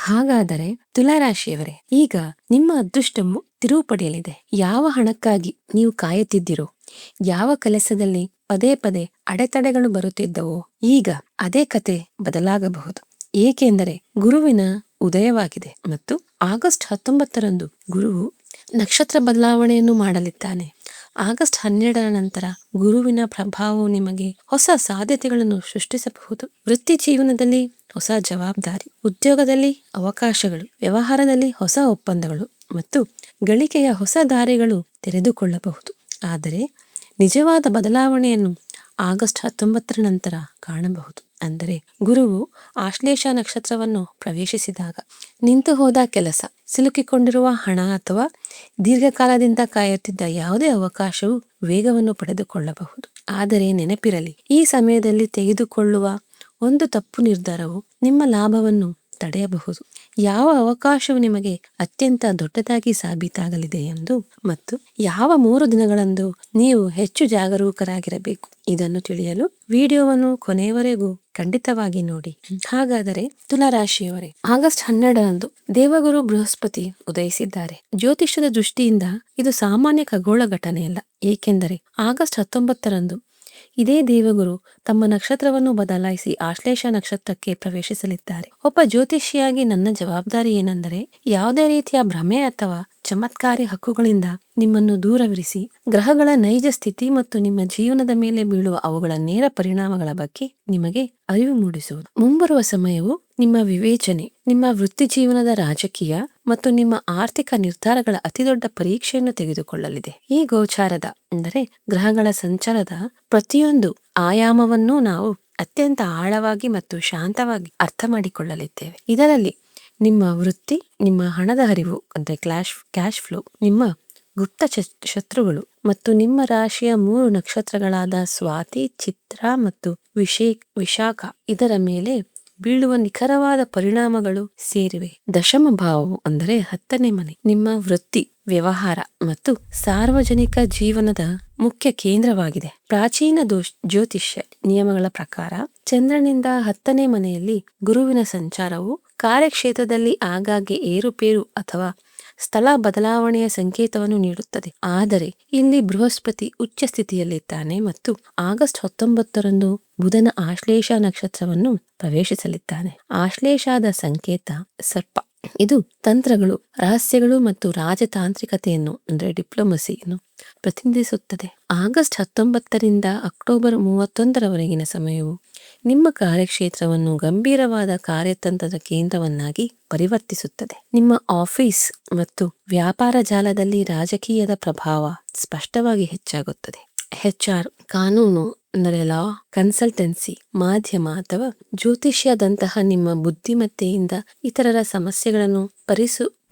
ಹಾಗಾದರೆ ತುಲಾರಾಶಿಯವರೇ, ಈಗ ನಿಮ್ಮ ಅದೃಷ್ಟವು ತಿರುವು ಪಡೆಯಲಿದೆ. ಯಾವ ಹಣಕ್ಕಾಗಿ ನೀವು ಕಾಯುತ್ತಿದ್ದೀರೋ, ಯಾವ ಕೆಲಸದಲ್ಲಿ ಪದೇ ಪದೇ ಅಡೆತಡೆಗಳು ಬರುತ್ತಿದ್ದವೋ, ಈಗ ಅದೇ ಕತೆ ಬದಲಾಗಬಹುದು. ಏಕೆಂದರೆ ಗುರುವಿನ ಉದಯವಾಗಿದೆ ಮತ್ತು ಆಗಸ್ಟ್ 19ರಂದು ಗುರುವು ನಕ್ಷತ್ರ ಬದಲಾವಣೆಯನ್ನು ಮಾಡಲಿದ್ದಾನೆ. ಆಗಸ್ಟ್ 12ರ ನಂತರ ಗುರುವಿನ ಪ್ರಭಾವವು ನಿಮಗೆ ಹೊಸ ಸಾಧ್ಯತೆಗಳನ್ನು ಸೃಷ್ಟಿಸಬಹುದು. ವೃತ್ತಿ ಜೀವನದಲ್ಲಿ ಹೊಸ ಜವಾಬ್ದಾರಿ, ಉದ್ಯೋಗದಲ್ಲಿ ಅವಕಾಶಗಳು, ವ್ಯವಹಾರದಲ್ಲಿ ಹೊಸ ಒಪ್ಪಂದಗಳು ಮತ್ತು ಗಳಿಕೆಯ ಹೊಸ ದಾರಿಗಳು ತೆರೆದುಕೊಳ್ಳಬಹುದು. ಆದರೆ ನಿಜವಾದ ಬದಲಾವಣೆಯನ್ನು ಆಗಸ್ಟ್ 19ರ ನಂತರ ಕಾಣಬಹುದು. ಅಂದರೆ ಗುರುವು ಆಶ್ಲೇಷ ನಕ್ಷತ್ರವನ್ನು ಪ್ರವೇಶಿಸಿದಾಗ ನಿಂತು ಹೋದ ಕೆಲಸ, ಸಿಲುಕಿಕೊಂಡಿರುವ ಹಣ ಅಥವಾ ದೀರ್ಘಕಾಲದಿಂದ ಕಾಯುತ್ತಿದ್ದ ಯಾವುದೇ ಅವಕಾಶವು ವೇಗವನ್ನು ಪಡೆದುಕೊಳ್ಳಬಹುದು. ಆದರೆ ನೆನಪಿರಲಿ, ಈ ಸಮಯದಲ್ಲಿ ತೆಗೆದುಕೊಳ್ಳುವ ಒಂದು ತಪ್ಪು ನಿರ್ಧಾರವು ನಿಮ್ಮ ಲಾಭವನ್ನು ತಡೆಯಬಹುದು. ಯಾವ ಅವಕಾಶವು ನಿಮಗೆ ಅತ್ಯಂತ ದೊಡ್ಡದಾಗಿ ಸಾಬೀತಾಗಲಿದೆ ಎಂದು ಮತ್ತು ಯಾವ 3 ದಿನಗಳಂದು ನೀವು ಹೆಚ್ಚು ಜಾಗರೂಕರಾಗಿರಬೇಕು, ಇದನ್ನು ತಿಳಿಯಲು ವಿಡಿಯೋವನ್ನು ಕೊನೆಯವರೆಗೂ ಖಂಡಿತವಾಗಿ ನೋಡಿ. ಹಾಗಾದರೆ ತುಲಾರಾಶಿಯವರೇ, ಆಗಸ್ಟ್ 12ರಂದು ದೇವಗುರು ಬೃಹಸ್ಪತಿ ಉದಯಿಸಿದ್ದಾರೆ. ಜ್ಯೋತಿಷ್ಯದ ದೃಷ್ಟಿಯಿಂದ ಇದು ಸಾಮಾನ್ಯ ಖಗೋಳ ಘಟನೆಯಲ್ಲ. ಏಕೆಂದರೆ ಆಗಸ್ಟ್ 19ರಂದು ಇದೇ ದೇವಗುರು ತಮ್ಮ ನಕ್ಷತ್ರವನ್ನು ಬದಲಾಯಿಸಿ ಆಶ್ಲೇಷ ನಕ್ಷತ್ರಕ್ಕೆ ಪ್ರವೇಶಿಸಲಿದ್ದಾರೆ. ಒಬ್ಬ ಜ್ಯೋತಿಷಿಯಾಗಿ ನನ್ನ ಜವಾಬ್ದಾರಿ ಏನೆಂದರೆ, ಯಾವುದೇ ರೀತಿಯ ಭ್ರಮೆ ಅಥವಾ ಚಮತ್ಕಾರಿ ಹಕ್ಕುಗಳಿಂದ ನಿಮ್ಮನ್ನು ದೂರವಿರಿಸಿ, ಗ್ರಹಗಳ ನೈಜ ಸ್ಥಿತಿ ಮತ್ತು ನಿಮ್ಮ ಜೀವನದ ಮೇಲೆ ಬೀಳುವ ಅವುಗಳ ನೇರ ಪರಿಣಾಮಗಳ ಬಗ್ಗೆ ನಿಮಗೆ ಅರಿವು ಮೂಡಿಸುವುದು. ಮುಂಬರುವ ಸಮಯವು ನಿಮ್ಮ ವಿವೇಚನೆ, ನಿಮ್ಮ ವೃತ್ತಿ ಜೀವನದ ರಾಜಕೀಯ ಮತ್ತು ನಿಮ್ಮ ಆರ್ಥಿಕ ನಿರ್ಧಾರಗಳ ಅತಿದೊಡ್ಡ ಪರೀಕ್ಷೆಯನ್ನು ತೆಗೆದುಕೊಳ್ಳಲಿದೆ. ಈ ಗೋಚಾರದ ಅಂದರೆ ಗ್ರಹಗಳ ಸಂಚಾರದ ಪ್ರತಿಯೊಂದು ಆಯಾಮವನ್ನು ನಾವು ಅತ್ಯಂತ ಆಳವಾಗಿ ಮತ್ತು ಶಾಂತವಾಗಿ ಅರ್ಥ ಮಾಡಿಕೊಳ್ಳಲಿದ್ದೇವೆ. ಇದರಲ್ಲಿ ನಿಮ್ಮ ವೃತ್ತಿ, ನಿಮ್ಮ ಹಣದ ಹರಿವು ಅಂದರೆ ಕ್ಯಾಶ್ ಫ್ಲೋ, ನಿಮ್ಮ ಗುಪ್ತ ಶತ್ರುಗಳು ಮತ್ತು ನಿಮ್ಮ ರಾಶಿಯ 3 ನಕ್ಷತ್ರಗಳಾದ ಸ್ವಾತಿ, ಚಿತ್ರ ಮತ್ತು ವಿಶಾಖ ಇದರ ಮೇಲೆ ಬೀಳುವ ನಿಖರವಾದ ಪರಿಣಾಮಗಳು ಸೇರಿವೆ. ದಶಮ ಭಾವವು ಅಂದರೆ 10ನೇ ಮನೆ ನಿಮ್ಮ ವೃತ್ತಿ, ವ್ಯವಹಾರ ಮತ್ತು ಸಾರ್ವಜನಿಕ ಜೀವನದ ಮುಖ್ಯ ಕೇಂದ್ರವಾಗಿದೆ. ಪ್ರಾಚೀನ ಜ್ಯೋತಿಷ್ಯ ನಿಯಮಗಳ ಪ್ರಕಾರ ಚಂದ್ರನಿಂದ 10ನೇ ಮನೆಯಲ್ಲಿ ಗುರುವಿನ ಸಂಚಾರವು ಕಾರ್ಯಕ್ಷೇತ್ರದಲ್ಲಿ ಆಗಾಗ್ಗೆ ಏರುಪೇರು ಅಥವಾ ಸ್ಥಳ ಬದಲಾವಣೆಯ ಸಂಕೇತವನ್ನು ನೀಡುತ್ತದೆ. ಆದರೆ ಇಲ್ಲಿ ಬೃಹಸ್ಪತಿ ಉಚ್ಚ ಸ್ಥಿತಿಯಲ್ಲಿದ್ದಾನೆ ಮತ್ತು ಆಗಸ್ಟ್ 19ರಂದು ಬುಧನ ಆಶ್ಲೇಷ ನಕ್ಷತ್ರವನ್ನು ಪ್ರವೇಶಿಸಲಿದ್ದಾನೆ. ಆಶ್ಲೇಷಾದ ಸಂಕೇತ ಸರ್ಪ. ಇದು ತಂತ್ರಗಳು, ರಹಸ್ಯಗಳು ಮತ್ತು ರಾಜತಾಂತ್ರಿಕತೆಯನ್ನು ಅಂದರೆ ಡಿಪ್ಲೊಮಸಿಯನ್ನು ಪ್ರತಿನಿಧಿಸುತ್ತದೆ. ಆಗಸ್ಟ್ 19ರಿಂದ ಅಕ್ಟೋಬರ್ 31ರವರೆಗಿನ ಸಮಯವು ನಿಮ್ಮ ಕಾರ್ಯಕ್ಷೇತ್ರವನ್ನು ಗಂಭೀರವಾದ ಕಾರ್ಯತಂತ್ರದ ಕೇಂದ್ರವನ್ನಾಗಿ ಪರಿವರ್ತಿಸುತ್ತದೆ. ನಿಮ್ಮ ಆಫೀಸ್ ಮತ್ತು ವ್ಯಾಪಾರ ಜಾಲದಲ್ಲಿ ರಾಜಕೀಯದ ಪ್ರಭಾವ ಸ್ಪಷ್ಟವಾಗಿ ಹೆಚ್ಚಾಗುತ್ತದೆ. HR, ಕಾನೂನು ಅಂದರೆ ಲಾ, ಕನ್ಸಲ್ಟೆನ್ಸಿ, ಮಾಧ್ಯಮ ಅಥವಾ ಜ್ಯೋತಿಷ್ಯದಂತಹ ನಿಮ್ಮ ಬುದ್ಧಿಮತ್ತೆಯಿಂದ ಇತರರ ಸಮಸ್ಯೆಗಳನ್ನು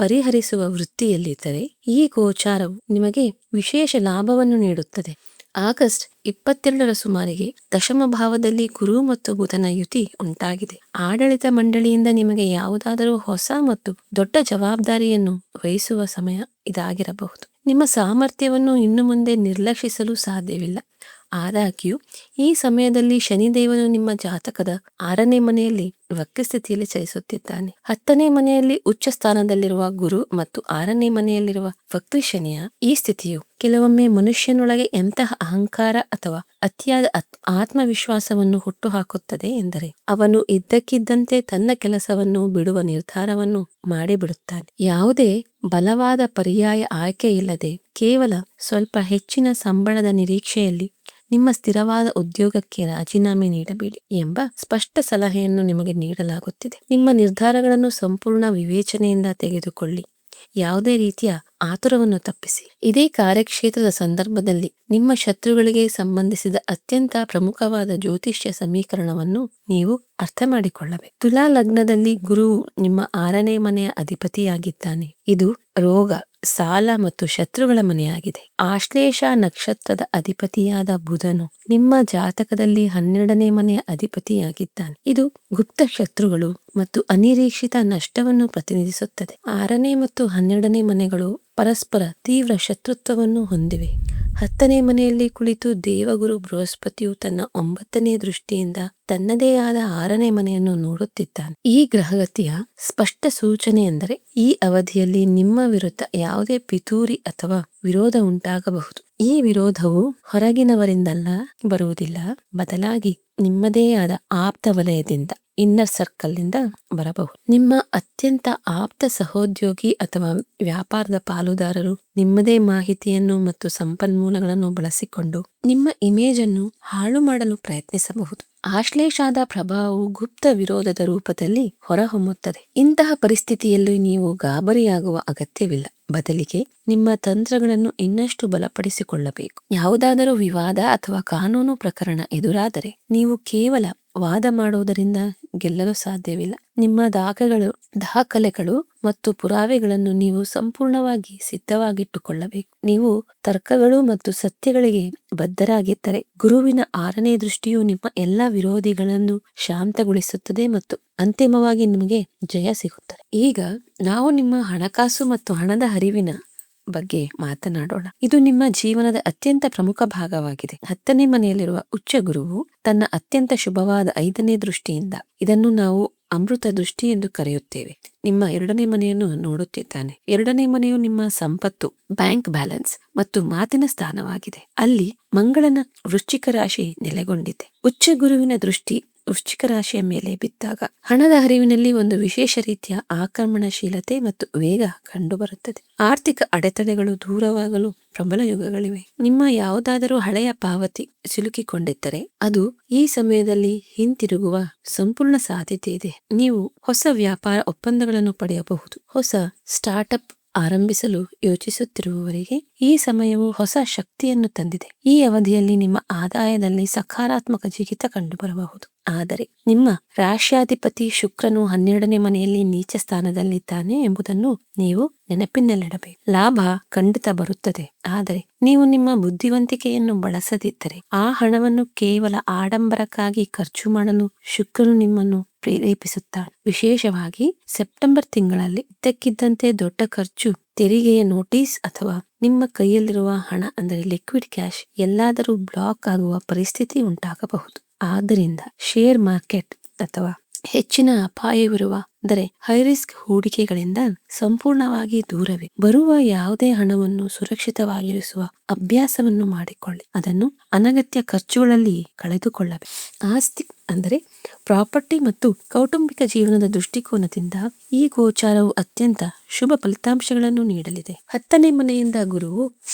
ಪರಿಹರಿಸುವ ವೃತ್ತಿಯಲ್ಲಿದ್ದರೆ ಈ ಗೋಚಾರವು ನಿಮಗೆ ವಿಶೇಷ ಲಾಭವನ್ನು ನೀಡುತ್ತದೆ. ಆಗಸ್ಟ್ 22ರ ಸುಮಾರಿಗೆ ದಶಮ ಭಾವದಲ್ಲಿ ಗುರು ಮತ್ತು ಬುಧನ ಯುತಿ ಉಂಟಾಗಿದೆ. ಆಡಳಿತ ಮಂಡಳಿಯಿಂದ ನಿಮಗೆ ಯಾವುದಾದರೂ ಹೊಸ ಮತ್ತು ದೊಡ್ಡ ಜವಾಬ್ದಾರಿಯನ್ನು ವಹಿಸುವ ಸಮಯ ಇದಾಗಿರಬಹುದು. ನಿಮ್ಮ ಸಾಮರ್ಥ್ಯವನ್ನು ಇನ್ನು ಮುಂದೆ ನಿರ್ಲಕ್ಷಿಸಲು ಸಾಧ್ಯವಿಲ್ಲ. ಆದಾಗ್ಯೂ ಈ ಸಮಯದಲ್ಲಿ ಶನಿದೇವನು ನಿಮ್ಮ ಜಾತಕದ 6ನೇ ಮನೆಯಲ್ಲಿ ವಕ್ರ ಸ್ಥಿತಿಯಲ್ಲಿ ಚಲಿಸುತ್ತಿದ್ದಾನೆ. 10ನೇ ಮನೆಯಲ್ಲಿ ಉಚ್ಚ ಸ್ಥಾನದಲ್ಲಿರುವ ಗುರು ಮತ್ತು 6ನೇ ಮನೆಯಲ್ಲಿರುವ ವಕ್ರಿ ಶನಿಯ ಈ ಸ್ಥಿತಿಯು ಕೆಲವೊಮ್ಮೆ ಮನುಷ್ಯನೊಳಗೆ ಎಂತಹ ಅಹಂಕಾರ ಅಥವಾ ಅತಿಯಾದ ಆತ್ಮವಿಶ್ವಾಸವನ್ನು ಹುಟ್ಟುಹಾಕುತ್ತದೆ ಎಂದರೆ ಅವನು ಇದ್ದಕ್ಕಿದ್ದಂತೆ ತನ್ನ ಕೆಲಸವನ್ನು ಬಿಡುವ ನಿರ್ಧಾರವನ್ನು ಮಾಡಿಬಿಡುತ್ತಾನೆ. ಯಾವುದೇ ಬಲವಾದ ಪರ್ಯಾಯ ಆಯ್ಕೆ ಇಲ್ಲದೆ ಕೇವಲ ಸ್ವಲ್ಪ ಹೆಚ್ಚಿನ ಸಂಬಳದ ನಿರೀಕ್ಷೆಯಲ್ಲಿ ನಿಮ್ಮ ಸ್ಥಿರವಾದ ಉದ್ಯೋಗಕ್ಕೆ ರಾಜೀನಾಮೆ ನೀಡಬೇಡಿ ಎಂಬ ಸ್ಪಷ್ಟ ಸಲಹೆಯನ್ನು ನಿಮಗೆ ನೀಡಲಾಗುತ್ತಿದೆ. ನಿಮ್ಮ ನಿರ್ಧಾರಗಳನ್ನು ಸಂಪೂರ್ಣ ವಿವೇಚನೆಯಿಂದ ತೆಗೆದುಕೊಳ್ಳಿ. ಯಾವುದೇ ರೀತಿಯ ಆತುರವನ್ನು ತಪ್ಪಿಸಿ. ಇದೇ ಕಾರ್ಯಕ್ಷೇತ್ರದ ಸಂದರ್ಭದಲ್ಲಿ ನಿಮ್ಮ ಶತ್ರುಗಳಿಗೆ ಸಂಬಂಧಿಸಿದ ಅತ್ಯಂತ ಪ್ರಮುಖವಾದ ಜ್ಯೋತಿಷ್ಯ ಸಮೀಕರಣವನ್ನು ನೀವು ಅರ್ಥ ಮಾಡಿಕೊಳ್ಳಬೇಕು. ತುಲಾ ಲಗ್ನದಲ್ಲಿ ಗುರುವು ನಿಮ್ಮ 6ನೇ ಮನೆಯ ಅಧಿಪತಿಯಾಗಿದ್ದಾನೆ. ಇದು ರೋಗ, ಸಾಲ ಮತ್ತು ಶತ್ರುಗಳ ಮನೆಯಾಗಿದೆ. ಆಶ್ಲೇಷ ನಕ್ಷತ್ರದ ಅಧಿಪತಿಯಾದ ಬುಧನು ನಿಮ್ಮ ಜಾತಕದಲ್ಲಿ 12ನೇ ಮನೆಯ ಅಧಿಪತಿಯಾಗಿದ್ದಾನೆ. ಇದು ಗುಪ್ತ ಶತ್ರುಗಳು ಮತ್ತು ಅನಿರೀಕ್ಷಿತ ನಷ್ಟವನ್ನು ಪ್ರತಿನಿಧಿಸುತ್ತದೆ. 6ನೇ ಮತ್ತು 12ನೇ ಮನೆಗಳು ಪರಸ್ಪರ ತೀವ್ರ ಶತ್ರುತ್ವವನ್ನು ಹೊಂದಿವೆ 10ನೇ ಮನೆಯಲ್ಲಿ ಕುಳಿತು ದೇವಗುರು ಬೃಹಸ್ಪತಿಯು ತನ್ನ 9ನೇ ದೃಷ್ಟಿಯಿಂದ ತನ್ನದೇ ಆದ 6ನೇ ಮನೆಯನ್ನು ನೋಡುತ್ತಿದ್ದಾನೆ. ಈ ಗ್ರಹಗತಿಯ ಸ್ಪಷ್ಟ ಸೂಚನೆ ಎಂದರೆ ಈ ಅವಧಿಯಲ್ಲಿ ನಿಮ್ಮ ವಿರುದ್ಧ ಯಾವುದೇ ಪಿತೂರಿ ಅಥವಾ ವಿರೋಧ ಉಂಟಾಗಬಹುದು. ಈ ವಿರೋಧವು ಹೊರಗಿನವರಿಂದಲ್ಲ ಬರುವುದಿಲ್ಲ, ಬದಲಾಗಿ ನಿಮ್ಮದೇ ಆದ ಆಪ್ತ ವಲಯದಿಂದ, ಇನ್ನರ್ ಸರ್ಕಲ್ ನಿಂದ ಬರಬಹುದು. ನಿಮ್ಮ ಅತ್ಯಂತ ಆಪ್ತ ಸಹೋದ್ಯೋಗಿ ಅಥವಾ ವ್ಯಾಪಾರದ ಪಾಲುದಾರರು ನಿಮ್ಮದೇ ಮಾಹಿತಿಯನ್ನು ಮತ್ತು ಸಂಪನ್ಮೂಲಗಳನ್ನು ಬಳಸಿಕೊಂಡು ನಿಮ್ಮ ಇಮೇಜ್ ಅನ್ನು ಹಾಳು ಮಾಡಲು ಪ್ರಯತ್ನಿಸಬಹುದು. ಆಶ್ಲೇಷಾದ ಪ್ರಭಾವವು ಗುಪ್ತ ವಿರೋಧದ ರೂಪದಲ್ಲಿ ಹೊರಹೊಮ್ಮುತ್ತದೆ. ಇಂತಹ ಪರಿಸ್ಥಿತಿಯಲ್ಲಿ ನೀವು ಗಾಬರಿಯಾಗುವ ಅಗತ್ಯವಿಲ್ಲ, ಬದಲಿಗೆ ನಿಮ್ಮ ತಂತ್ರಗಳನ್ನು ಇನ್ನಷ್ಟು ಬಲಪಡಿಸಿಕೊಳ್ಳಬೇಕು. ಯಾವುದಾದರೂ ವಿವಾದ ಅಥವಾ ಕಾನೂನು ಪ್ರಕರಣ ಎದುರಾದರೆ ನೀವು ಕೇವಲ ವಾದ ಮಾಡುವುದರಿಂದ ಗೆಲ್ಲಲು ಸಾಧ್ಯವಿಲ್ಲ. ನಿಮ್ಮ ದಾಖಲೆಗಳು ಮತ್ತು ಪುರಾವೆಗಳನ್ನು ನೀವು ಸಂಪೂರ್ಣವಾಗಿ ಸಿದ್ಧವಾಗಿಟ್ಟುಕೊಳ್ಳಬೇಕು. ನೀವು ತರ್ಕಗಳು ಮತ್ತು ಸತ್ಯಗಳಿಗೆ ಬದ್ಧರಾಗಿದ್ದರೆ ಗುರುವಿನ 6ನೇ ದೃಷ್ಟಿಯು ನಿಮ್ಮ ಎಲ್ಲಾ ವಿರೋಧಿಗಳನ್ನು ಶಾಂತಗೊಳಿಸುತ್ತದೆ ಮತ್ತು ಅಂತಿಮವಾಗಿ ನಿಮಗೆ ಜಯ ಸಿಗುತ್ತದೆ. ಈಗ ನಾವು ನಿಮ್ಮ ಹಣಕಾಸು ಮತ್ತು ಹಣದ ಹರಿವಿನ ಬಗ್ಗೆ ಮಾತನಾಡೋಣ. ಇದು ನಿಮ್ಮ ಜೀವನದ ಅತ್ಯಂತ ಪ್ರಮುಖ ಭಾಗವಾಗಿದೆ. 10ನೇ ಮನೆಯಲ್ಲಿರುವ ಉಚ್ಚ ಗುರುವು ತನ್ನ ಅತ್ಯಂತ ಶುಭವಾದ 5ನೇ ದೃಷ್ಟಿಯಿಂದ, ಇದನ್ನು ನಾವು ಅಮೃತ ದೃಷ್ಟಿ ಎಂದು ಕರೆಯುತ್ತೇವೆ, ನಿಮ್ಮ 2ನೇ ಮನೆಯನ್ನು ನೋಡುತ್ತಿದ್ದಾನೆ. 2ನೇ ಮನೆಯು ನಿಮ್ಮ ಸಂಪತ್ತು, ಬ್ಯಾಂಕ್ ಬ್ಯಾಲೆನ್ಸ್ ಮತ್ತು ಮಾತಿನ ಸ್ಥಾನವಾಗಿದೆ. ಅಲ್ಲಿ ಮಂಗಳನ ವೃಶ್ಚಿಕ ರಾಶಿ ನೆಲೆಗೊಂಡಿದೆ. ಉಚ್ಚ ಗುರುವಿನ ದೃಷ್ಟಿ ವೃಶ್ಚಿಕ ರಾಶಿಯ ಮೇಲೆ ಬಿದ್ದಾಗ ಹಣದ ಹರಿವಿನಲ್ಲಿ ಒಂದು ವಿಶೇಷ ರೀತಿಯ ಆಕ್ರಮಣಶೀಲತೆ ಮತ್ತು ವೇಗ ಕಂಡುಬರುತ್ತದೆ. ಆರ್ಥಿಕ ಅಡೆತಡೆಗಳು ದೂರವಾಗಲು ಪ್ರಬಲ ಯುಗಗಳಿವೆ. ನಿಮ್ಮ ಯಾವುದಾದರೂ ಹಳೆಯ ಪಾವತಿ ಸಿಲುಕಿಕೊಂಡಿದ್ದರೆ ಅದು ಈ ಸಮಯದಲ್ಲಿ ಹಿಂತಿರುಗುವ ಸಂಪೂರ್ಣ ಸಾಧ್ಯತೆ ಇದೆ. ನೀವು ಹೊಸ ವ್ಯಾಪಾರ ಒಪ್ಪಂದಗಳನ್ನು ಪಡೆಯಬಹುದು. ಹೊಸ ಸ್ಟಾರ್ಟ್ಅಪ್ ಆರಂಭಿಸಲು ಯೋಚಿಸುತ್ತಿರುವವರಿಗೆ ಈ ಸಮಯವು ಹೊಸ ಶಕ್ತಿಯನ್ನು ತಂದಿದೆ. ಈ ಅವಧಿಯಲ್ಲಿ ನಿಮ್ಮ ಆದಾಯದಲ್ಲಿ ಸಕಾರಾತ್ಮಕ ಜಿಗಿತ ಕಂಡುಬರಬಹುದು. ಆದರೆ ನಿಮ್ಮ ರಾಶ್ಯಾಧಿಪತಿ ಶುಕ್ರನು 12ನೇ ಮನೆಯಲ್ಲಿ ನೀಚ ಸ್ಥಾನದಲ್ಲಿದ್ದಾನೆ ಎಂಬುದನ್ನು ನೀವು ನೆನಪಿನಲ್ಲಿಡಬೇಕು. ಲಾಭ ಖಂಡಿತ ಬರುತ್ತದೆ, ಆದರೆ ನೀವು ನಿಮ್ಮ ಬುದ್ಧಿವಂತಿಕೆಯನ್ನು ಬಳಸದಿದ್ದರೆ ಆ ಹಣವನ್ನು ಕೇವಲ ಆಡಂಬರಕ್ಕಾಗಿ ಖರ್ಚು ಮಾಡಲು ಶುಕ್ರನು ನಿಮ್ಮನ್ನು ಪ್ರೇರೇಪಿಸುತ್ತಾನೆ. ವಿಶೇಷವಾಗಿ ಸೆಪ್ಟೆಂಬರ್ ತಿಂಗಳಲ್ಲಿ ಇದ್ದಕ್ಕಿದ್ದಂತೆ ದೊಡ್ಡ ಖರ್ಚು, ತೆರಿಗೆಯ ನೋಟಿಸ್ ಅಥವಾ ನಿಮ್ಮ ಕೈಯಲ್ಲಿರುವ ಹಣ ಅಂದರೆ ಲಿಕ್ವಿಡ್ ಕ್ಯಾಶ್ ಎಲ್ಲಾದರೂ ಬ್ಲಾಕ್ ಆಗುವ ಪರಿಸ್ಥಿತಿ ಉಂಟಾಗಬಹುದು. ಆದ್ದರಿಂದ ಶೇರ್ ಮಾರ್ಕೆಟ್ ಅಥವಾ ಹೆಚ್ಚಿನ ಅಪಾಯವಿರುವ ಅಂದರೆ ಹೈ ರಿಸ್ಕ್ ಹೂಡಿಕೆಗಳಿಂದ ಸಂಪೂರ್ಣವಾಗಿ ದೂರವೇ. ಬರುವ ಯಾವುದೇ ಹಣವನ್ನು ಸುರಕ್ಷಿತವಾಗಿರಿಸುವ ಅಭ್ಯಾಸವನ್ನು ಮಾಡಿಕೊಳ್ಳಿ. ಅದನ್ನು ಅನಗತ್ಯ ಖರ್ಚುಗಳಲ್ಲಿ ಕಳೆದುಕೊಳ್ಳಬೇಕು. ಆಸ್ತಿ ಅಂದರೆ ಪ್ರಾಪರ್ಟಿ ಮತ್ತು ಕೌಟುಂಬಿಕ ಜೀವನದ ದೃಷ್ಟಿಕೋನದಿಂದ ಈ ಗೋಚಾರವು ಅತ್ಯಂತ ಶುಭ ಫಲಿತಾಂಶಗಳನ್ನು ನೀಡಲಿದೆ. 10ನೇ ಮನೆಯಿಂದ ಗುರುವು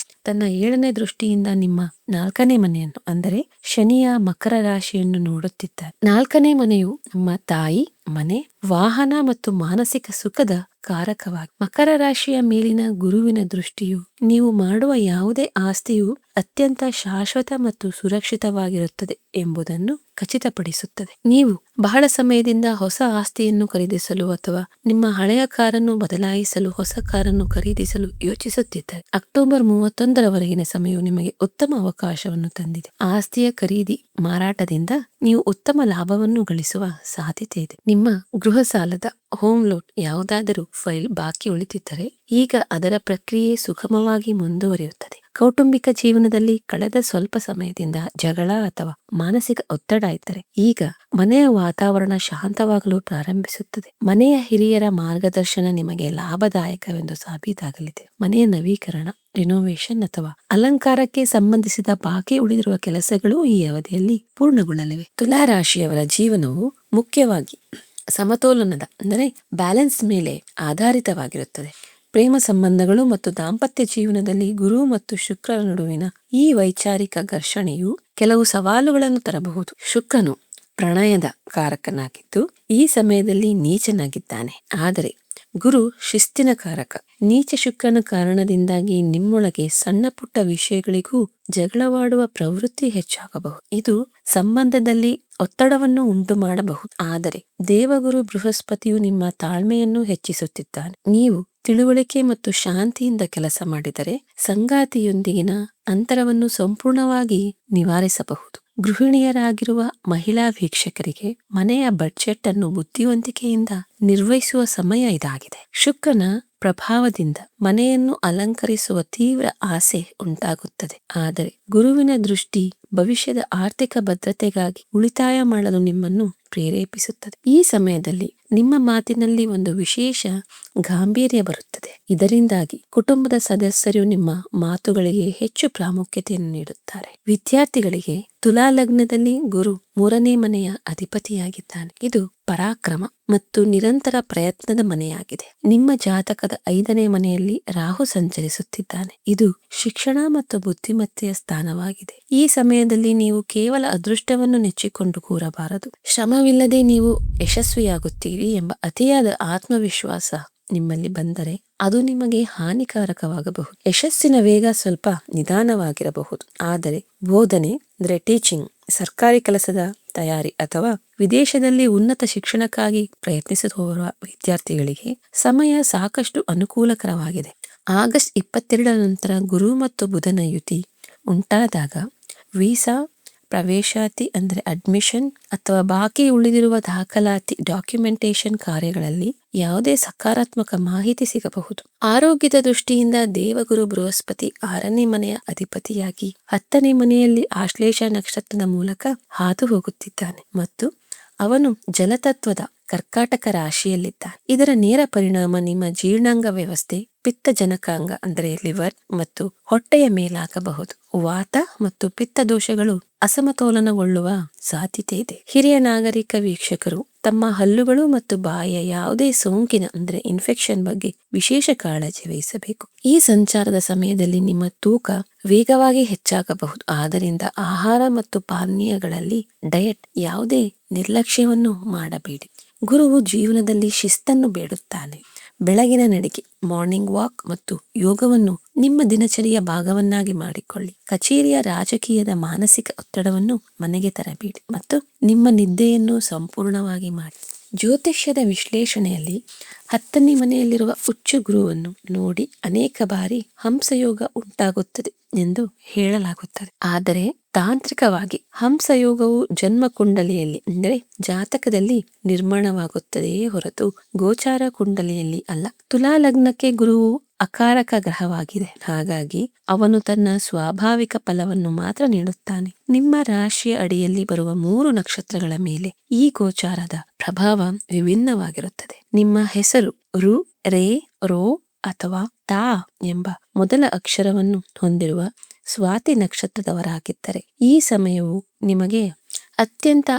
ತನ್ನ 7ನೇ ದೃಷ್ಟಿಯಿಂದ ನಿಮ್ಮ 4ನೇ ಮನೆಯನ್ನು ಅಂದರೆ ಶನಿಯ ಮಕರ ರಾಶಿಯನ್ನು ನೋಡುತ್ತಿದ್ದಾರೆ. 4ನೇ ಮನೆಯು ನಮ್ಮ ತಾಯಿ, ಮನೆ, ವಾಹನ ಮತ್ತು ಮಾನಸಿಕ ಸುಖದ ಕಾರಕವಾಗಿ. ಮಕರ ರಾಶಿಯ ಮೇಲಿನ ಗುರುವಿನ ದೃಷ್ಟಿಯು ನೀವು ಮಾಡುವ ಯಾವುದೇ ಆಸ್ತಿಯು ಅತ್ಯಂತ ಶಾಶ್ವತ ಮತ್ತು ಸುರಕ್ಷಿತವಾಗಿರುತ್ತದೆ ಎಂಬುದನ್ನು ಖಚಿತಪಡಿಸುತ್ತದೆ. ನೀವು ಬಹಳ ಸಮಯದಿಂದ ಹೊಸ ಆಸ್ತಿಯನ್ನು ಖರೀದಿಸಲು ಅಥವಾ ನಿಮ್ಮ ಹಳೆಯ ಕಾರನ್ನು ಬದಲಾಯಿಸಲು ಹೊಸ ಕಾರನ್ನು ಖರೀದಿಸಲು ಯೋಚಿಸುತ್ತಿದ್ದರೆ ಅಕ್ಟೋಬರ್ 31ರವರೆಗಿನ ಸಮಯವು ನಿಮಗೆ ಉತ್ತಮ ಅವಕಾಶವನ್ನು ತಂದಿದೆ. ಆಸ್ತಿಯ ಖರೀದಿ ಮಾರಾಟದಿಂದ ನೀವು ಉತ್ತಮ ಲಾಭವನ್ನು ಗಳಿಸುವ ಸಾಧ್ಯತೆ ಇದೆ. ನಿಮ್ಮ ಗೃಹ ಸಾಲದ ಹೋಮ್ ಲೋನ್ ಯಾವುದಾದರೂ ಫೈಲ್ ಬಾಕಿ ಉಳಿದಿದ್ದರೆ ಈಗ ಅದರ ಪ್ರಕ್ರಿಯೆ ಸುಗಮವಾಗಿ ಮುಂದುವರಿಯುತ್ತದೆ. ಕೌಟುಂಬಿಕ ಜೀವನದಲ್ಲಿ ಕಳೆದ ಸ್ವಲ್ಪ ಸಮಯದಿಂದ ಜಗಳ ಅಥವಾ ಮಾನಸಿಕ ಒತ್ತಡ ಇದ್ದರೆ ಈಗ ಮನೆಯ ವಾತಾವರಣ ಶಾಂತವಾಗಲು ಪ್ರಾರಂಭಿಸುತ್ತದೆ. ಮನೆಯ ಹಿರಿಯರ ಮಾರ್ಗದರ್ಶನ ನಿಮಗೆ ಲಾಭದಾಯಕವೆಂದು ಸಾಬೀತಾಗಲಿದೆ. ಮನೆಯ ನವೀಕರಣ, ರಿನೋವೇಷನ್ ಅಥವಾ ಅಲಂಕಾರಕ್ಕೆ ಸಂಬಂಧಿಸಿದ ಬಾಕಿ ಉಳಿದಿರುವ ಕೆಲಸಗಳು ಈ ಅವಧಿಯಲ್ಲಿ ಪೂರ್ಣಗೊಳ್ಳಲಿವೆ. ತುಲಾ ರಾಶಿಯವರ ಜೀವನವು ಮುಖ್ಯವಾಗಿ ಸಮತೋಲನದ ಅಂದರೆ ಬ್ಯಾಲೆನ್ಸ್ ಮೇಲೆ ಆಧಾರಿತವಾಗಿರುತ್ತದೆ. ಪ್ರೇಮ ಸಂಬಂಧಗಳು ಮತ್ತು ದಾಂಪತ್ಯ ಜೀವನದಲ್ಲಿ ಗುರು ಮತ್ತು ಶುಕ್ರರ ನಡುವಿನ ಈ ವೈಚಾರಿಕ ಘರ್ಷಣೆಯು ಕೆಲವು ಸವಾಲುಗಳನ್ನು ತರಬಹುದು. ಶುಕ್ರನು ಪ್ರಣಯದ ಕಾರಕನಾಗಿದ್ದು ಈ ಸಮಯದಲ್ಲಿ ನೀಚನಾಗಿದ್ದಾನೆ, ಆದರೆ ಗುರು ಶಿಸ್ತಿನ ಕಾರಕ. ನೀಚ ಶುಕ್ರನ ಕಾರಣದಿಂದಾಗಿ ನಿಮ್ಮೊಳಗೆ ಸಣ್ಣ ಪುಟ್ಟ ವಿಷಯಗಳಿಗೂ ಜಗಳವಾಡುವ ಪ್ರವೃತ್ತಿ ಹೆಚ್ಚಾಗಬಹುದು. ಇದು ಸಂಬಂಧದಲ್ಲಿ ಒತ್ತಡವನ್ನು ಉಂಟು ಮಾಡಬಹುದು. ಆದರೆ ದೇವಗುರು ಬೃಹಸ್ಪತಿಯು ನಿಮ್ಮ ತಾಳ್ಮೆಯನ್ನು ಹೆಚ್ಚಿಸುತ್ತಿದ್ದಾನೆ. ನೀವು ತಿಳುವಳಿಕೆ ಮತ್ತು ಶಾಂತಿಯಿಂದ ಕೆಲಸ ಮಾಡಿದರೆ ಸಂಗಾತಿಯೊಂದಿಗಿನ ಅಂತರವನ್ನು ಸಂಪೂರ್ಣವಾಗಿ ನಿವಾರಿಸಬಹುದು. ಗೃಹಿಣಿಯರಾಗಿರುವ ಮಹಿಳಾ ವೀಕ್ಷಕರಿಗೆ ಮನೆಯ ಬಡ್ಜೆಟ್ ಅನ್ನು ಬುದ್ಧಿವಂತಿಕೆಯಿಂದ ನಿರ್ವಹಿಸುವ ಸಮಯ ಇದಾಗಿದೆ. ಶುಕ್ರನ ಪ್ರಭಾವದಿಂದ ಮನೆಯನ್ನು ಅಲಂಕರಿಸುವ ತೀವ್ರ ಆಸೆ ಉಂಟಾಗುತ್ತದೆ. ಆದರೆ ಗುರುವಿನ ದೃಷ್ಟಿ ಭವಿಷ್ಯದ ಆರ್ಥಿಕ ಭದ್ರತೆಗಾಗಿ ಉಳಿತಾಯ ಮಾಡಲು ನಿಮ್ಮನ್ನು ಪ್ರೇರೇಪಿಸುತ್ತದೆ. ಈ ಸಮಯದಲ್ಲಿ ನಿಮ್ಮ ಮಾತಿನಲ್ಲಿ ಒಂದು ವಿಶೇಷ ಗಾಂಭೀರ್ಯ ಬರುತ್ತದೆ. ಇದರಿಂದಾಗಿ ಕುಟುಂಬದ ಸದಸ್ಯರು ನಿಮ್ಮ ಮಾತುಗಳಿಗೆ ಹೆಚ್ಚು ಪ್ರಾಮುಖ್ಯತೆಯನ್ನು ನೀಡುತ್ತಾರೆ. ವಿದ್ಯಾರ್ಥಿಗಳಿಗೆ ತುಲಾ ಲಗ್ನದಲ್ಲಿ ಗುರು 3ನೇ ಮನೆಯ ಅಧಿಪತಿಯಾಗಿದ್ದಾನೆ. ಇದು ಪರಾಕ್ರಮ ಮತ್ತು ನಿರಂತರ ಪ್ರಯತ್ನದ ಮನೆಯಾಗಿದೆ. ನಿಮ್ಮ ಜಾತಕದ 5ನೇ ಮನೆಯಲ್ಲಿ ರಾಹು ಸಂಚರಿಸುತ್ತಿದ್ದಾನೆ. ಇದು ಶಿಕ್ಷಣ ಮತ್ತು ಬುದ್ಧಿಮತ್ತೆಯ ಸ್ಥಾನವಾಗಿದೆ. ಈ ಸಮಯದಲ್ಲಿ ನೀವು ಕೇವಲ ಅದೃಷ್ಟವನ್ನು ನೆಚ್ಚಿಕೊಂಡು ಕೂರಬಾರದು. ಶ್ರಮವಿಲ್ಲದೆ ನೀವು ಯಶಸ್ವಿಯಾಗುತ್ತೀರಿ ಎಂಬ ಅತಿಯಾದ ಆತ್ಮವಿಶ್ವಾಸ ನಿಮ್ಮಲ್ಲಿ ಬಂದರೆ ಅದು ನಿಮಗೆ ಹಾನಿಕಾರಕವಾಗಬಹುದು. ಯಶಸ್ಸಿನ ವೇಗ ಸ್ವಲ್ಪ ನಿಧಾನವಾಗಿರಬಹುದು. ಆದರೆ ಬೋಧನೆ ಅಂದರೆ ಟೀಚಿಂಗ್, ಸರ್ಕಾರಿ ಕೆಲಸದ ತಯಾರಿ ಅಥವಾ ವಿದೇಶದಲ್ಲಿ ಉನ್ನತ ಶಿಕ್ಷಣಕ್ಕಾಗಿ ಪ್ರಯತ್ನಿಸುತ್ತಿರುವ ವಿದ್ಯಾರ್ಥಿಗಳಿಗೆ ಸಮಯ ಸಾಕಷ್ಟು ಅನುಕೂಲಕರವಾಗಿದೆ. ಆಗಸ್ಟ್ 22 ನಂತರ ಗುರು ಮತ್ತು ಬುಧನ ಯುತಿ ಉಂಟಾದಾಗ ವೀಸಾ, ಪ್ರವೇಶಾತಿ ಅಂದರೆ ಅಡ್ಮಿಷನ್ ಅಥವಾ ಬಾಕಿ ಉಳಿದಿರುವ ದಾಖಲಾತಿ ಡಾಕ್ಯುಮೆಂಟೇಶನ್ ಕಾರ್ಯಗಳಲ್ಲಿ ಯಾವುದೇ ಸಕಾರಾತ್ಮಕ ಮಾಹಿತಿ ಸಿಗಬಹುದು. ಆರೋಗ್ಯದ ದೃಷ್ಟಿಯಿಂದ ದೇವಗುರು ಬೃಹಸ್ಪತಿ 6ನೇ ಮನೆಯ ಅಧಿಪತಿಯಾಗಿ 10ನೇ ಮನೆಯಲ್ಲಿ ಆಶ್ಲೇಷ ನಕ್ಷತ್ರದ ಮೂಲಕ ಹಾದು ಹೋಗುತ್ತಿದ್ದಾನೆ ಮತ್ತು ಅವನು ಜಲತತ್ವದ ಕರ್ಕಾಟಕ ರಾಶಿಯಲ್ಲಿದ್ದಾನೆ. ಇದರ ನೇರ ಪರಿಣಾಮ ನಿಮ್ಮ ಜೀರ್ಣಾಂಗ ವ್ಯವಸ್ಥೆ, ಪಿತ್ತ ಜನಕಾಂಗ ಅಂದರೆ ಲಿವರ್ ಮತ್ತು ಹೊಟ್ಟೆಯ ಮೇಲಾಗಬಹುದು. ವಾತ ಮತ್ತು ಪಿತ್ತ ದೋಷಗಳು ಅಸಮತೋಲನಗೊಳ್ಳುವ ಸಾಧ್ಯತೆ ಇದೆ. ಹಿರಿಯ ನಾಗರಿಕ ವೀಕ್ಷಕರು ತಮ್ಮ ಹಲ್ಲುಗಳು ಮತ್ತು ಬಾಯಿಯ ಯಾವುದೇ ಸೋಂಕಿನ ಅಂದರೆ ಇನ್ಫೆಕ್ಷನ್ ಬಗ್ಗೆ ವಿಶೇಷ ಕಾಳಜಿ ವಹಿಸಬೇಕು. ಈ ಸಂಚಾರದ ಸಮಯದಲ್ಲಿ ನಿಮ್ಮ ತೂಕ ವೇಗವಾಗಿ ಹೆಚ್ಚಾಗಬಹುದು. ಆದ್ದರಿಂದ ಆಹಾರ ಮತ್ತು ಪಾನೀಯಗಳಲ್ಲಿ ಡಯಟ್ ಯಾವುದೇ ನಿರ್ಲಕ್ಷ್ಯವನ್ನು ಮಾಡಬೇಡಿ. ಗುರುವು ಜೀವನದಲ್ಲಿ ಶಿಸ್ತನ್ನು ಬೇಡುತ್ತಾನೆ. ಬೆಳಗಿನ ನಡಿಗೆ, ಮಾರ್ನಿಂಗ್ ವಾಕ್ ಮತ್ತು ಯೋಗವನ್ನು ನಿಮ್ಮ ದಿನಚರಿಯ ಭಾಗವನ್ನಾಗಿ ಮಾಡಿಕೊಳ್ಳಿ. ಕಚೇರಿಯ ರಾಜಕೀಯದ ಮಾನಸಿಕ ಒತ್ತಡವನ್ನು ಮನೆಗೆ ತರಬೇಡಿ ಮತ್ತು ನಿಮ್ಮ ನಿದ್ದೆಯನ್ನು ಸಂಪೂರ್ಣವಾಗಿ ಮಾಡಿ. ಜ್ಯೋತಿಷ್ಯದ ವಿಶ್ಲೇಷಣೆಯಲ್ಲಿ 10ನೇ ಮನೆಯಲ್ಲಿರುವ ಉಚ್ಚ ಗುರುವನ್ನು ನೋಡಿ ಅನೇಕ ಬಾರಿ ಹಂಸಯೋಗ ಉಂಟಾಗುತ್ತದೆ ಎಂದು ಹೇಳಲಾಗುತ್ತದೆ. ಆದರೆ ತಾಂತ್ರಿಕವಾಗಿ ಹಂಸಯೋಗವು ಜನ್ಮ ಕುಂಡಲಿಯಲ್ಲಿ ಅಂದರೆ ಜಾತಕದಲ್ಲಿ ನಿರ್ಮಾಣವಾಗುತ್ತದೆಯೇ ಹೊರತು ಗೋಚಾರ ಕುಂಡಲಿಯಲ್ಲಿ ಅಲ್ಲ. ತುಲಾ ಲಗ್ನಕ್ಕೆ ಗುರುವು ಅಕಾರಕ ಗ್ರಹವಾಗಿದೆ. ಹಾಗಾಗಿ ಅವನು ತನ್ನ ಸ್ವಾಭಾವಿಕ ಫಲವನ್ನು ಮಾತ್ರ ನೀಡುತ್ತಾನೆ. ನಿಮ್ಮ ರಾಶಿಯ ಅಡಿಯಲ್ಲಿ ಬರುವ 3 ನಕ್ಷತ್ರಗಳ ಮೇಲೆ ಈ ಗೋಚಾರದ ಪ್ರಭಾವ ವಿಭಿನ್ನವಾಗಿರುತ್ತದೆ. ನಿಮ್ಮ ಹೆಸರು ರು, ರೇ, ರೋ ಅಥವಾ ತಾ ಎಂಬ ಮೊದಲ ಅಕ್ಷರವನ್ನು ಹೊಂದಿರುವ ಸ್ವಾತಿ ನಕ್ಷತ್ರದವರಾಗಿದ್ದರೆ ಈ ಸಮಯವು ನಿಮಗೆ ಅತ್ಯಂತ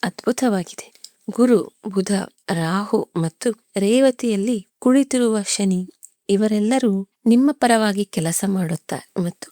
ಅದ್ಭುತವಾಗಿದೆ. ಗುರು, ಬುಧ, ರಾಹು ಮತ್ತು ರೇವತಿಯಲ್ಲಿ ಕುಳಿತಿರುವ ಶನಿ ಇವರೆಲ್ಲರೂ ನಿಮ್ಮ ಪರವಾಗಿ ಕೆಲಸ ಮಾಡುತ್ತಾರೆ ಮತ್ತು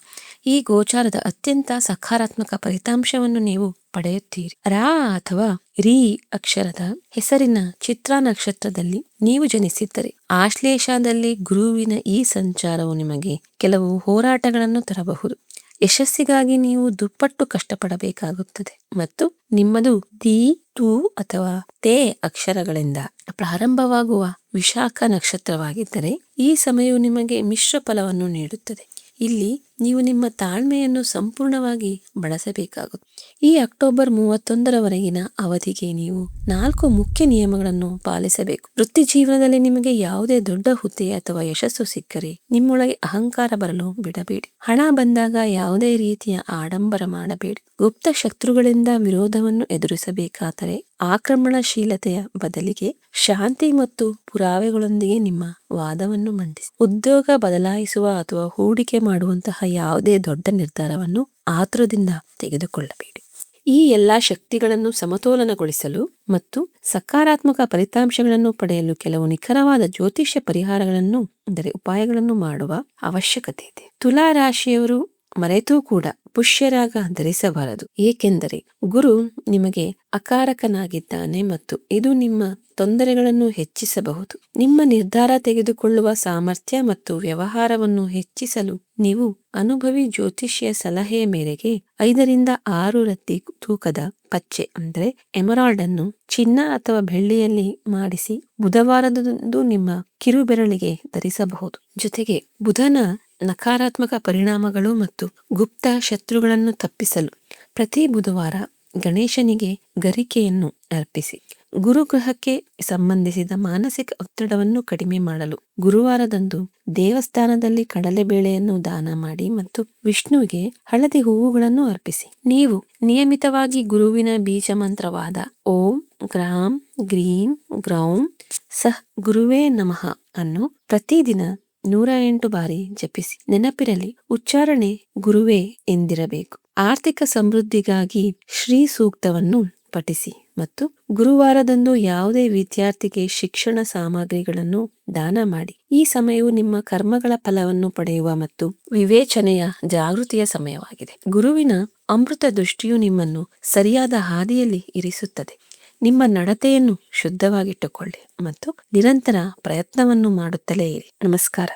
ಈ ಗೋಚಾರದ ಅತ್ಯಂತ ಸಕಾರಾತ್ಮಕ ಫಲಿತಾಂಶವನ್ನು ನೀವು ಪಡೆಯುತ್ತೀರಿ. ರಾ ಅಥವಾ ರೀ ಅಕ್ಷರದ ಹೆಸರಿನ ಚಿತ್ರಾ ನಕ್ಷತ್ರದಲ್ಲಿ ನೀವು ಜನಿಸಿದ್ದರೆ ಆಶ್ಲೇಷದಲ್ಲಿ ಗುರುವಿನ ಈ ಸಂಚಾರವು ನಿಮಗೆ ಕೆಲವು ಹೋರಾಟಗಳನ್ನು ತರಬಹುದು. ಯಶಸ್ಸಿಗಾಗಿ ನೀವು ದುಪ್ಪಟ್ಟು ಕಷ್ಟಪಡಬೇಕಾಗುತ್ತದೆ ಮತ್ತು ನಿಮ್ಮದು ತಿ, ತು ಅಥವಾ ತೇ ಅಕ್ಷರಗಳಿಂದ ಪ್ರಾರಂಭವಾಗುವ ವಿಶಾಖ ನಕ್ಷತ್ರವಾಗಿದ್ದರೆ ಈ ಸಮಯವು ನಿಮಗೆ ಮಿಶ್ರ ಫಲವನ್ನು ನೀಡುತ್ತದೆ. ಇಲ್ಲಿ ನೀವು ನಿಮ್ಮ ತಾಳ್ಮೆಯನ್ನು ಸಂಪೂರ್ಣವಾಗಿ ಬಳಸಬೇಕಾಗುತ್ತದೆ. ಈ ಅಕ್ಟೋಬರ್ 31ರವರೆಗಿನ ಅವಧಿಗೆ ನೀವು 4 ಮುಖ್ಯ ನಿಯಮಗಳನ್ನು ಪಾಲಿಸಬೇಕು. ವೃತ್ತಿ ಜೀವನದಲ್ಲಿ ನಿಮಗೆ ಯಾವುದೇ ದೊಡ್ಡ ಹುದ್ದೆ ಅಥವಾ ಯಶಸ್ಸು ಸಿಕ್ಕರೆ ನಿಮ್ಮೊಳಗೆ ಅಹಂಕಾರ ಬರಲು ಬಿಡಬೇಡಿ. ಹಣ ಬಂದಾಗ ಯಾವುದೇ ರೀತಿಯ ಆಡಂಬರ ಮಾಡಬೇಡಿ. ಗುಪ್ತ ಶತ್ರುಗಳಿಂದ ವಿರೋಧವನ್ನು ಎದುರಿಸಬೇಕಾದರೆ ಆಕ್ರಮಣಶೀಲತೆಯ ಬದಲಿಗೆ ಶಾಂತಿ ಮತ್ತು ಪುರಾವೆಗಳೊಂದಿಗೆ ನಿಮ್ಮ ವಾದವನ್ನು ಮಂಡಿಸಿ. ಉದ್ಯೋಗ ಬದಲಾಯಿಸುವ ಅಥವಾ ಹೂಡಿಕೆ ಮಾಡುವಂತಹ ಯಾವುದೇ ದೊಡ್ಡ ನಿರ್ಧಾರವನ್ನು ಆತುರದಿಂದ ತೆಗೆದುಕೊಳ್ಳಬೇಡಿ. ಈ ಎಲ್ಲಾ ಶಕ್ತಿಗಳನ್ನು ಸಮತೋಲನಗೊಳಿಸಲು ಮತ್ತು ಸಕಾರಾತ್ಮಕ ಫಲಿತಾಂಶಗಳನ್ನು ಪಡೆಯಲು ಕೆಲವು ನಿಖರವಾದ ಜ್ಯೋತಿಷ್ಯ ಪರಿಹಾರಗಳನ್ನು ಅಂದರೆ ಉಪಾಯಗಳನ್ನು ಮಾಡುವ ಅವಶ್ಯಕತೆ ಇದೆ. ತುಲಾ ರಾಶಿಯವರು ಮರೆತೂ ಕೂಡ ಪುಷ್ಯರಾಗ ಧರಿಸಬಾರದು, ಏಕೆಂದರೆ ಗುರು ನಿಮಗೆ ಅಕಾರಕನಾಗಿದ್ದಾನೆ ಮತ್ತು ಇದು ನಿಮ್ಮ ತೊಂದರೆಗಳನ್ನು ಹೆಚ್ಚಿಸಬಹುದು. ನಿಮ್ಮ ನಿರ್ಧಾರ ತೆಗೆದುಕೊಳ್ಳುವ ಸಾಮರ್ಥ್ಯ ಮತ್ತು ವ್ಯವಹಾರವನ್ನು ಹೆಚ್ಚಿಸಲು ನೀವು ಅನುಭವಿ ಜ್ಯೋತಿಷ್ಯ ಸಲಹೆಯ ಮೇರೆಗೆ 5 ರಿಂದ 6 ರತ್ತಿ ತೂಕದ ಪಚ್ಚೆ ಅಂದರೆ ಎಮರಾಲ್ಡ್ ಅನ್ನು ಚಿನ್ನ ಅಥವಾ ಬೆಳ್ಳಿಯಲ್ಲಿ ಮಾಡಿಸಿ ಬುಧವಾರದಂದು ನಿಮ್ಮ ಕಿರುಬೆರಳಿಗೆ ಧರಿಸಬಹುದು. ಜೊತೆಗೆ ಬುಧನ ನಕಾರಾತ್ಮಕ ಪರಿಣಾಮಗಳು ಮತ್ತು ಗುಪ್ತ ಶತ್ರುಗಳನ್ನು ತಪ್ಪಿಸಲು ಪ್ರತಿ ಬುಧವಾರ ಗಣೇಶನಿಗೆ ಗರಿಕೆಯನ್ನು ಅರ್ಪಿಸಿ. ಗುರುಗ್ರಹಕ್ಕೆ ಸಂಬಂಧಿಸಿದ ಮಾನಸಿಕ ಒತ್ತಡವನ್ನು ಕಡಿಮೆ ಮಾಡಲು ಗುರುವಾರದಂದು ದೇವಸ್ಥಾನದಲ್ಲಿ ಕಡಲೆಬೇಳೆಯನ್ನು ದಾನ ಮಾಡಿ ಮತ್ತು ವಿಷ್ಣುವಿಗೆ ಹಳದಿ ಹೂವುಗಳನ್ನು ಅರ್ಪಿಸಿ. ನೀವು ನಿಯಮಿತವಾಗಿ ಗುರುವಿನ ಬೀಜ ಮಂತ್ರವಾದ ಓಂ ಗ್ರಾಂ ಗ್ರೀಂ ಗ್ರೌಂ ಸಹ್ ಗುರುವೇ ನಮಃ ಅನ್ನು ಪ್ರತಿದಿನ 108 ಬಾರಿ ಜಪಿಸಿ. ನೆನಪಿರಲಿ, ಉಚ್ಚಾರಣೆ ಗುರುವೇ ಎಂದಿರಬೇಕು. ಆರ್ಥಿಕ ಸಮೃದ್ಧಿಗಾಗಿ ಶ್ರೀ ಸೂಕ್ತವನ್ನು ಪಠಿಸಿ ಮತ್ತು ಗುರುವಾರದಂದು ಯಾವುದೇ ವಿದ್ಯಾರ್ಥಿಗೆ ಶಿಕ್ಷಣ ಸಾಮಗ್ರಿಗಳನ್ನು ದಾನ ಮಾಡಿ. ಈ ಸಮಯವು ನಿಮ್ಮ ಕರ್ಮಗಳ ಫಲವನ್ನು ಪಡೆಯುವ ಮತ್ತು ವಿವೇಚನೆಯ ಜಾಗೃತಿಯ ಸಮಯವಾಗಿದೆ. ಗುರುವಿನ ಅಮೃತ ದೃಷ್ಟಿಯು ನಿಮ್ಮನ್ನು ಸರಿಯಾದ ಹಾದಿಯಲ್ಲಿ ಇರಿಸುತ್ತದೆ. ನಿಮ್ಮ ನಡತೆಯನ್ನು ಶುದ್ಧವಾಗಿಟ್ಟುಕೊಳ್ಳಿ ಮತ್ತು ನಿರಂತರ ಪ್ರಯತ್ನವನ್ನು ಮಾಡುತ್ತಲೇ ಇರಿ. ನಮಸ್ಕಾರ.